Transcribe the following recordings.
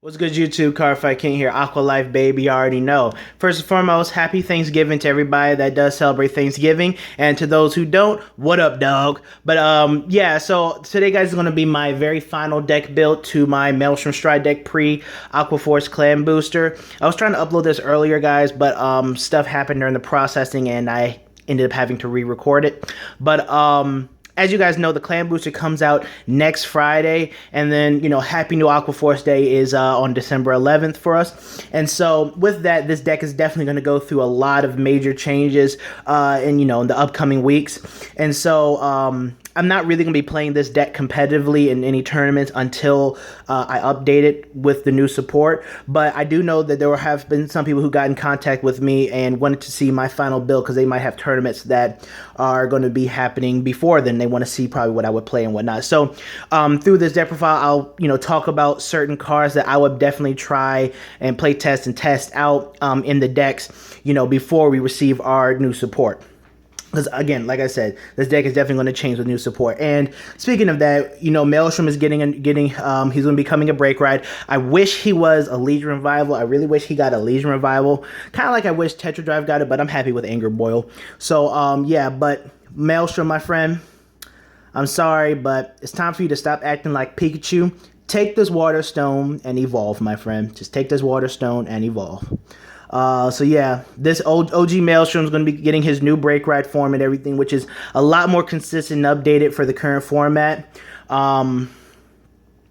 What's good, YouTube? Cardfight King here. AQUA Life Baby, you already know. First and foremost, happy Thanksgiving to everybody that does celebrate Thanksgiving, and to those who don't, what up, dog? But yeah. So today, guys, is gonna be my very final deck build to my Maelstrom Stride deck pre Aqua Force Clan Booster. I was trying to upload this earlier, guys, but stuff happened during the processing, and I ended up having to re-record it. But as you guys know, the Clan Booster comes out next Friday, and then, Happy New Aqua Force Day is on December 11th for us. And so with that, this deck is definitely going to go through a lot of major changes in the upcoming weeks. And so I'm not really going to be playing this deck competitively in any tournaments until I update it with the new support. But I do know that there have been some people who got in contact with me and wanted to see my final build because they might have tournaments that are going to be happening before then. They want to see probably what I would play and whatnot. So through this deck profile, I'll talk about certain cards that I would definitely try and play test and test out in the decks, before we receive our new support. Because, again, like I said, this deck is definitely going to change with new support. And speaking of that, Maelstrom is he's going to be coming a break ride. I wish he was a Legion Revival. I really wish he got a Legion Revival. Kind of like I wish Tetra Drive got it, but I'm happy with Anger Boil. So, yeah, but Maelstrom, my friend, I'm sorry, but it's time for you to stop acting like Pikachu. Take this Water Stone and evolve, my friend. Just take this Water Stone and evolve. So yeah, this OG Maelstrom is going to be getting his new break ride form and everything, which is a lot more consistent and updated for the current format. I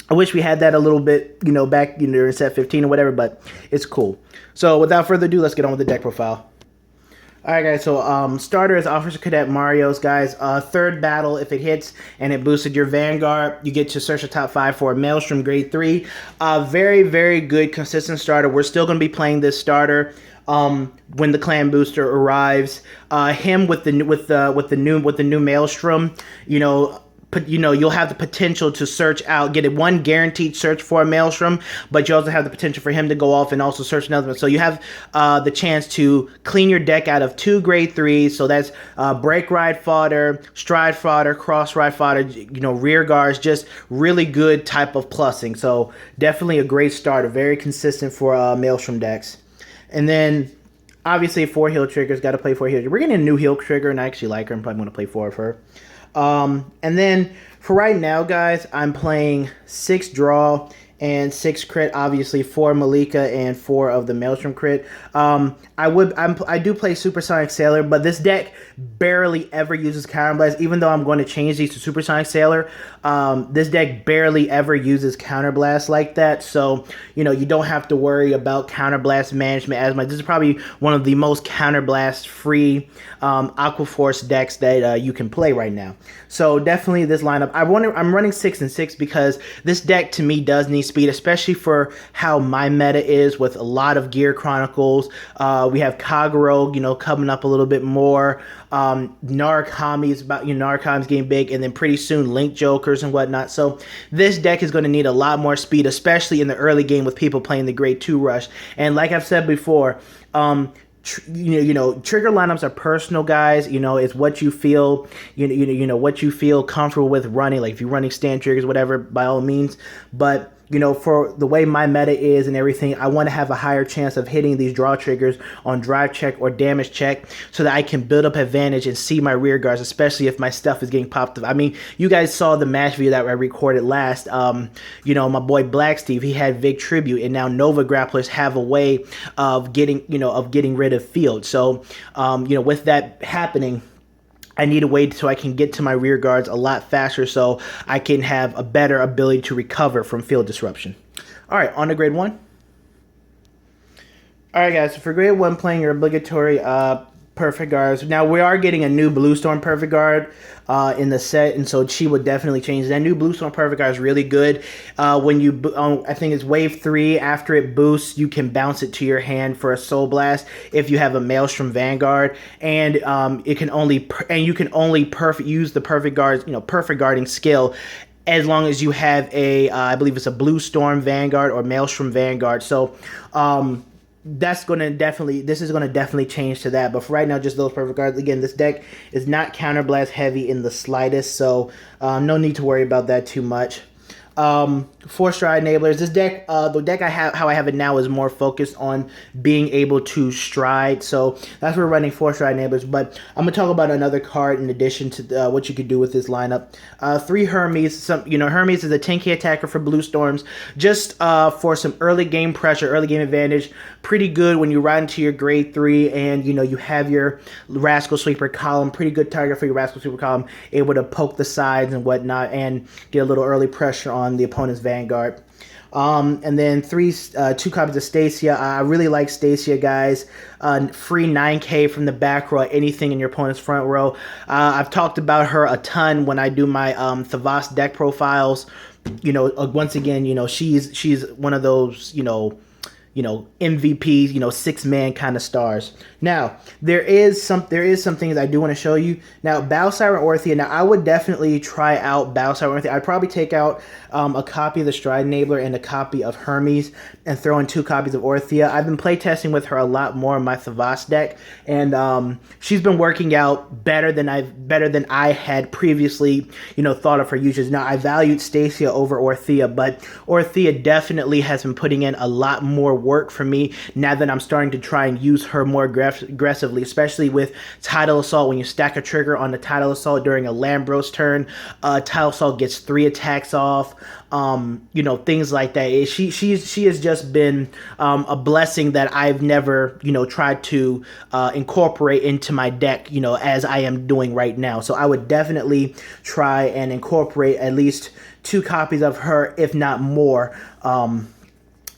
wish we had that a little bit, back in set 15 or whatever, but it's cool. So without further ado, let's get on with the deck profile. Alright, guys, so starter is Officer Cadet Mario's, guys. Third battle, if it hits and it boosted your Vanguard, you get to search the top 5 for a Maelstrom Grade 3. Very, very good, consistent starter. We're still going to be playing this starter when the Clan Booster arrives. Him with the new Maelstrom, you'll have the potential to search out, get one guaranteed search for a Maelstrom, but you also have the potential for him to go off and also search another one. So you have the chance to clean your deck out of 2 grade 3s. So that's break ride fodder, stride fodder, cross ride fodder, rear guards, just really good type of plussing. So definitely a great starter, very consistent for Maelstrom decks. And then obviously 4 heal triggers, got to play 4 heal. We're getting a new heal trigger, and I actually like her. I'm probably going to play 4 of her. And then for right now, guys, I'm playing 6 draw and 6 crit, obviously 4 Malika and 4 of the Maelstrom crit. I do play Supersonic Sailor, but this deck barely ever uses Counterblast. Even though I'm going to change these to Supersonic Sailor, this deck barely ever uses Counterblast like that. So, you don't have to worry about Counterblast management as much. This is probably one of the most Counterblast free Aqua Force decks that you can play right now. So definitely this lineup. I'm running 6 and 6 because this deck to me does need speed, especially for how my meta is with a lot of Gear Chronicles. We have Kagero, coming up a little bit more. Narukami is about, Narukami's getting big, and then pretty soon Link Jokers and whatnot. So this deck is going to need a lot more speed, especially in the early game with people playing the grade 2 rush. And like I've said before, trigger lineups are personal, guys. It's what you feel, what you feel comfortable with running. Like if you're running stand triggers, whatever, by all means. But for the way my meta is and everything, I want to have a higher chance of hitting these draw triggers on drive check or damage check so that I can build up advantage and see my rear guards, especially if my stuff is getting popped up. I mean, you guys saw the match video that I recorded last. My boy Black Steve, he had Vig Tribute, and now Nova Grapplers have a way of getting rid of field. So, with that happening, I need a way so I can get to my rear guards a lot faster so I can have a better ability to recover from field disruption. All right, on to grade 1. All right, guys, so for grade 1, playing your obligatory Perfect Guards. Now, we are getting a new Blue Storm Perfect Guard in the set, and so she would definitely change. That new Blue Storm Perfect Guard is really good. When you, I think it's wave 3, after it boosts, you can bounce it to your hand for a Soul Blast if you have a Maelstrom Vanguard, and you can only use the Perfect Guards, Perfect Guarding skill as long as you have a, I believe it's a Blue Storm Vanguard or Maelstrom Vanguard. So, this is going to definitely change to that. But for right now, just those perfect cards. Again, this deck is not counterblast heavy in the slightest, so no need to worry about that too much. 4 stride enablers. This deck, the deck how I have it now is more focused on being able to stride. So that's why we're running 4 stride enablers. But I'm gonna talk about another card in addition to what you could do with this lineup. 3 Hermes. Hermes is a 10k attacker for Blue Storms, just for some early game pressure, early game advantage. Pretty good when you ride into your grade 3 and you have your Rascal Sweeper column. Pretty good target for your Rascal Sweeper column, able to poke the sides and whatnot and get a little early pressure on the opponent's Vanguard. And then 2 copies of Stacia. I really like Stacia, guys. Free 9k from the back row, anything in your opponent's front row. I've talked about her a ton when I do my Thavas deck profiles. Once again, she's one of those, MVP, 6-man kind of stars. Now, there is some things I do want to show you. Now, Battle Siren Orthea. Now, I would definitely try out Battle Siren Orthea. I'd probably take out a copy of the Stride Enabler and a copy of Hermes and throw in 2 copies of Orthea. I've been playtesting with her a lot more in my Thavas deck, and she's been working out better than I had previously, thought of her usage. Now, I valued Stacia over Orthea, but Orthea definitely has been putting in a lot more work for me now that I'm starting to try and use her more aggressively, especially with Tidal Assault. When you stack a trigger on the Tidal Assault during a Lambros turn, Tidal Assault gets 3 attacks off, things like that. She has just been a blessing that I've never, tried to incorporate into my deck, as I am doing right now. So I would definitely try and incorporate at least 2 copies of her, if not more,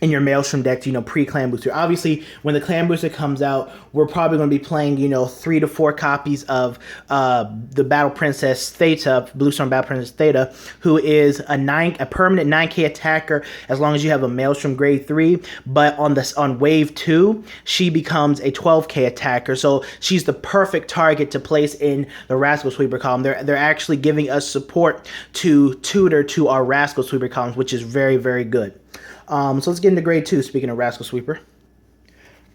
in your Maelstrom deck, pre-clan booster. Obviously, when the clan booster comes out, we're probably going to be playing, 3 to 4 copies of the Battle Princess Theta, Blue Storm Battle Princess Theta, who is a permanent 9k attacker as long as you have a Maelstrom grade 3. But on wave 2, she becomes a 12k attacker. So she's the perfect target to place in the Rascal Sweeper column. They're actually giving us support to tutor to our Rascal Sweeper columns, which is very, very good. So let's get into grade 2, speaking of Rascal Sweeper.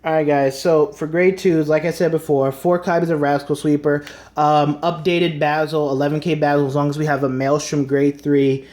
Alright guys, so for grade 2s, like I said before, 4 copies of Rascal Sweeper, updated Basil, 11k Basil, as long as we have a Maelstrom grade 3,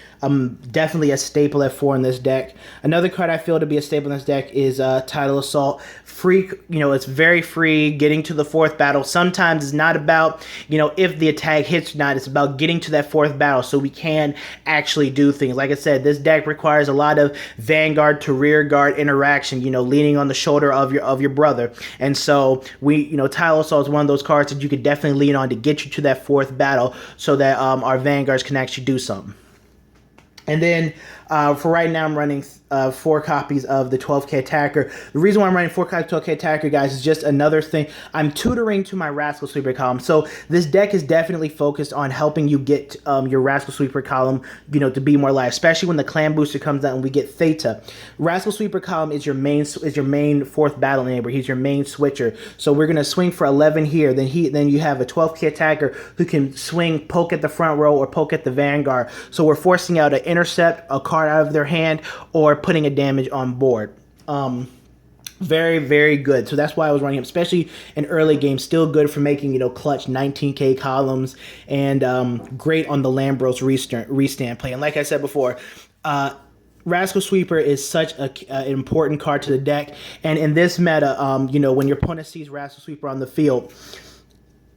definitely a staple at 4 in this deck. Another card I feel to be a staple in this deck is Tidal Assault. Free, it's very free, getting to the 4th battle. Sometimes it's not about, if the attack hits or not, it's about getting to that 4th battle so we can actually do things. Like I said, this deck requires a lot of Vanguard to rear guard interaction, leaning on the shoulder of your brother. And so Tidal Assault is one of those cards that you could definitely lean on to get you to that 4th battle so that our Vanguards can actually do something. And then for right now, I'm running 4 copies of the 12k attacker. The reason why I'm running 4 copies of 12k attacker, guys, is just another thing. I'm tutoring to my Rascal Sweeper column. So this deck is definitely focused on helping you get your Rascal Sweeper column, to be more live, especially when the clan booster comes out and we get Theta. Rascal Sweeper column is your main 4th battle enabler. He's your main switcher. So we're gonna swing for 11 here. Then you have a 12k attacker who can swing, poke at the front row or poke at the Vanguard. So we're forcing out an intercept, a card out of their hand, or putting a damage on board. Very, very good. So that's why I was running him, especially in early game. Still good for making, clutch 19k columns, and great on the Lambros restand play. And like I said before, Rascal Sweeper is such an important card to the deck. And in this meta, when your opponent sees Rascal Sweeper on the field,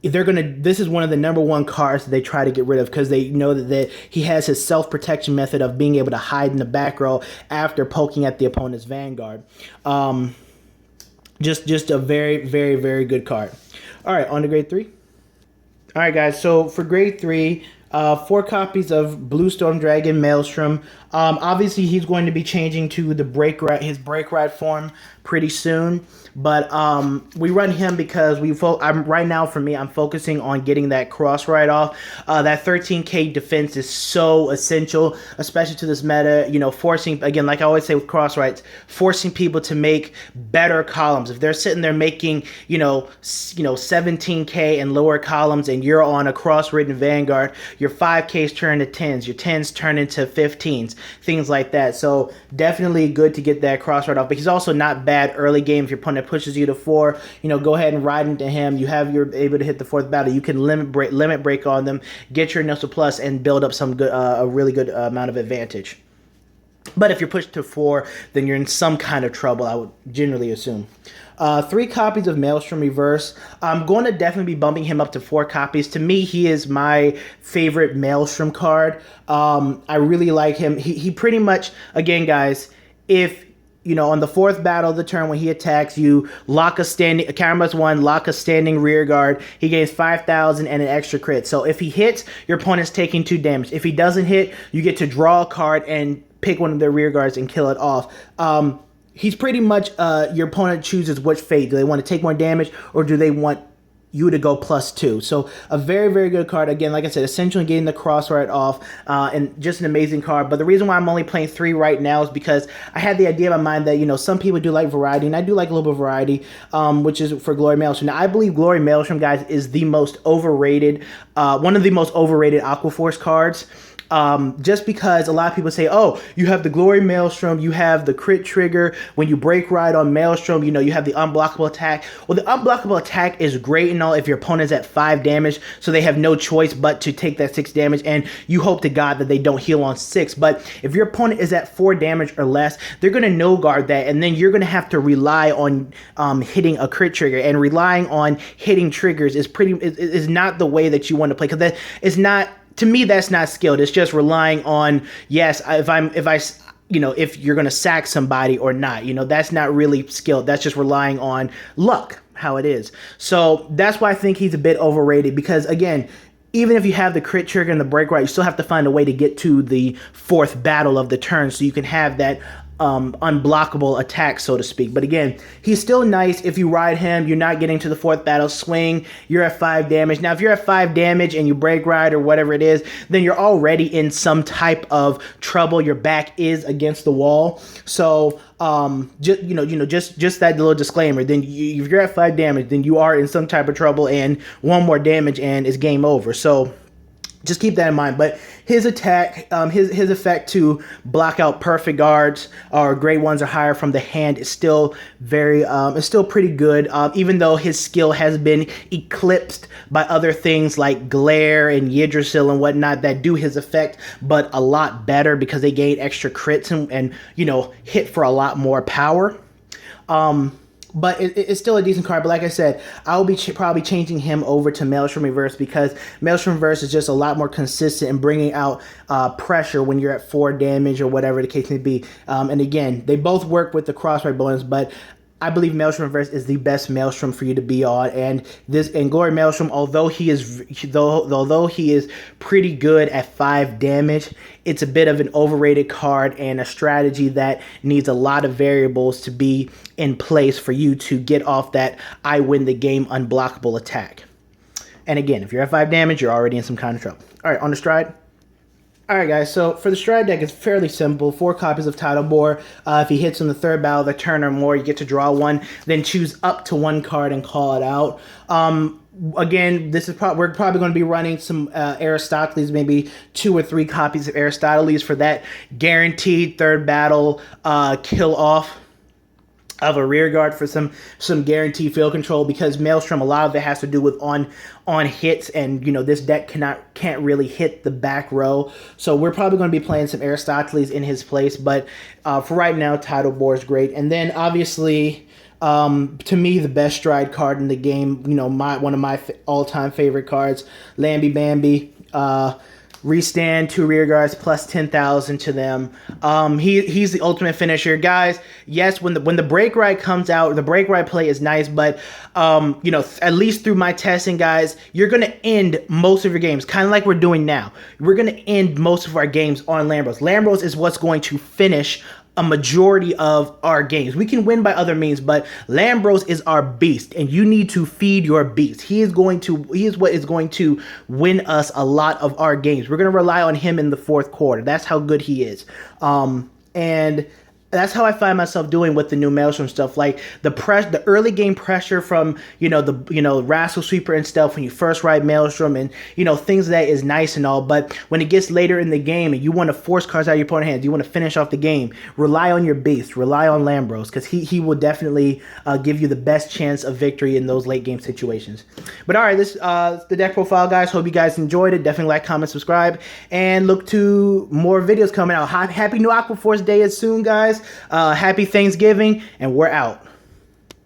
this is one of the #1 cards that they try to get rid of, because they know that he has his self-protection method of being able to hide in the back row after poking at the opponent's Vanguard. Just a very, very, very good card. All right, on to grade 3. All right, guys, so for grade 3, 4 copies of Blue Storm Dragon Maelstrom. Obviously, he's going to be changing to his Break Ride form pretty soon. But we run him because right now, for me, I'm focusing on getting that cross ride off. That 13k defense is so essential, especially to this meta. Forcing, again, like I always say with cross rides, forcing people to make better columns. If they're sitting there making 17k and lower columns, and you're on a cross-ridden Vanguard, your 5ks turn to 10s, your 10s turn into 15s, things like that. So definitely good to get that cross ride off. But he's also not bad early game. If your opponent pushes you to 4, go ahead and ride into him. You're able to hit the 4th battle. You can limit break on them, get your initial plus, and build up some good, a really good amount of advantage. But if you're pushed to 4, then you're in some kind of trouble, I would generally assume. 3 copies of Maelstrom Reverse. I'm going to definitely be bumping him up to 4 copies. To me, he is my favorite Maelstrom card. I really like him. He pretty much, again, guys, if on the 4th battle of the turn when he attacks you, lock a standing, Caramels 1, lock a standing rear guard. He gains 5,000 and an extra crit. So if he hits, your opponent's taking 2 damage. If he doesn't hit, you get to draw a card and pick one of their rear guards and kill it off. He's pretty much, your opponent chooses which fate. Do they want to take more damage or do they want you to go +2? So a very, very good card. Again, like I said, essentially getting the cross right off, and just an amazing card. But the reason why I'm only playing 3 right now is because I had the idea in my mind that, some people do like variety, and I do like a little bit of variety, which is for Glory Maelstrom. Now, I believe Glory Maelstrom, guys, is the most overrated, one of the most overrated Aqua Force cards. Just because a lot of people say, oh, you have the Glory Maelstrom, you have the crit trigger, when you break ride on Maelstrom, you have the unblockable attack. Well, the unblockable attack is great and all if your opponent's at 5 damage, so they have no choice but to take that 6 damage, and you hope to God that they don't heal on 6. But if your opponent is at 4 damage or less, they're going to no guard that, and then you're going to have to rely on hitting a crit trigger, and relying on hitting triggers is not the way that you want to play, because that is not, to me, that's not skilled. It's just relying on, yes, if you're going to sack somebody or not. That's not really skilled. That's just relying on luck, how it is. So that's why I think he's a bit overrated, because, again, even if you have the crit trigger and the break right, you still have to find a way to get to the 4th battle of the turn so you can have that unblockable attack, so to speak. But again, he's still nice. If you ride him, you're not getting to the 4th battle swing, you're at 5 damage. Now, if you're at 5 damage and you break ride or whatever it is, then you're already in some type of trouble. Your back is against the wall. So just that little disclaimer, then if you're at 5 damage, then you are in some type of trouble, and 1 more damage and it's game over. So just keep that in mind. But his attack, his effect to block out perfect guards or great ones or higher from the hand is still it's still pretty good. Even though his skill has been eclipsed by other things like Glare and Yggdrasil and whatnot that do his effect, but a lot better because they gain extra crits and hit for a lot more power. But it's still a decent card. But like I said, I'll be probably changing him over to Maelstrom Reverse, because Maelstrom Reverse is just a lot more consistent in bringing out pressure when you're at 4 damage or whatever the case may be. And again, they both work with the crossride bonus, but I believe Maelstrom Reverse is the best Maelstrom for you to be on, and Glory Maelstrom, although he is pretty good at 5 damage, it's a bit of an overrated card and a strategy that needs a lot of variables to be in place for you to get off that I win the game unblockable attack. And again, if you're at 5 damage, you're already in some kind of trouble. All right, on the stride. Alright guys, so for the stride deck, it's fairly simple. 4 copies of Tidal Bore. If he hits on the 3rd battle of the turn or more, you get to draw 1, then choose up to 1 card and call it out. Again, we're probably going to be running some Aristoteles, maybe 2 or 3 copies of Aristoteles for that guaranteed 3rd battle kill off of a rear guard for some guaranteed field control, because Maelstrom, a lot of it has to do with on hits, and this deck can't really hit the back row. So we're probably going to be playing some Aristoteles in his place, but for right now, Tidal Bore is great. And then obviously, to me, the best stride card in the game, one of my all-time favorite cards, Lambie Bambi. Restand 2 rear guards plus 10,000 to them. He's the ultimate finisher, guys. Yes, when the break ride comes out, the break ride play is nice, but at least through my testing, guys, you're gonna end most of your games kind of like we're doing now. We're gonna end most of our games on Lambros. Lambros is what's going to finish a majority of our games. We can win by other means, but Lambros is our beast, and you need to feed your beast. He is what is going to win us a lot of our games. We're going to rely on him in the 4th quarter. That's how good he is. And that's how I find myself doing with the new Maelstrom stuff. Like the early game pressure from the Rascal Sweeper and stuff when you first ride Maelstrom, and things of that is nice and all. But when it gets later in the game and you want to force cards out of your opponent's hands, you want to finish off the game, rely on your Beast, rely on Lambros, because he will definitely give you the best chance of victory in those late game situations. But all right, this the deck profile, guys. Hope you guys enjoyed it. Definitely like, comment, subscribe, and look to more videos coming out. Happy New Aqua Force Day is soon, guys. Happy Thanksgiving, and we're out.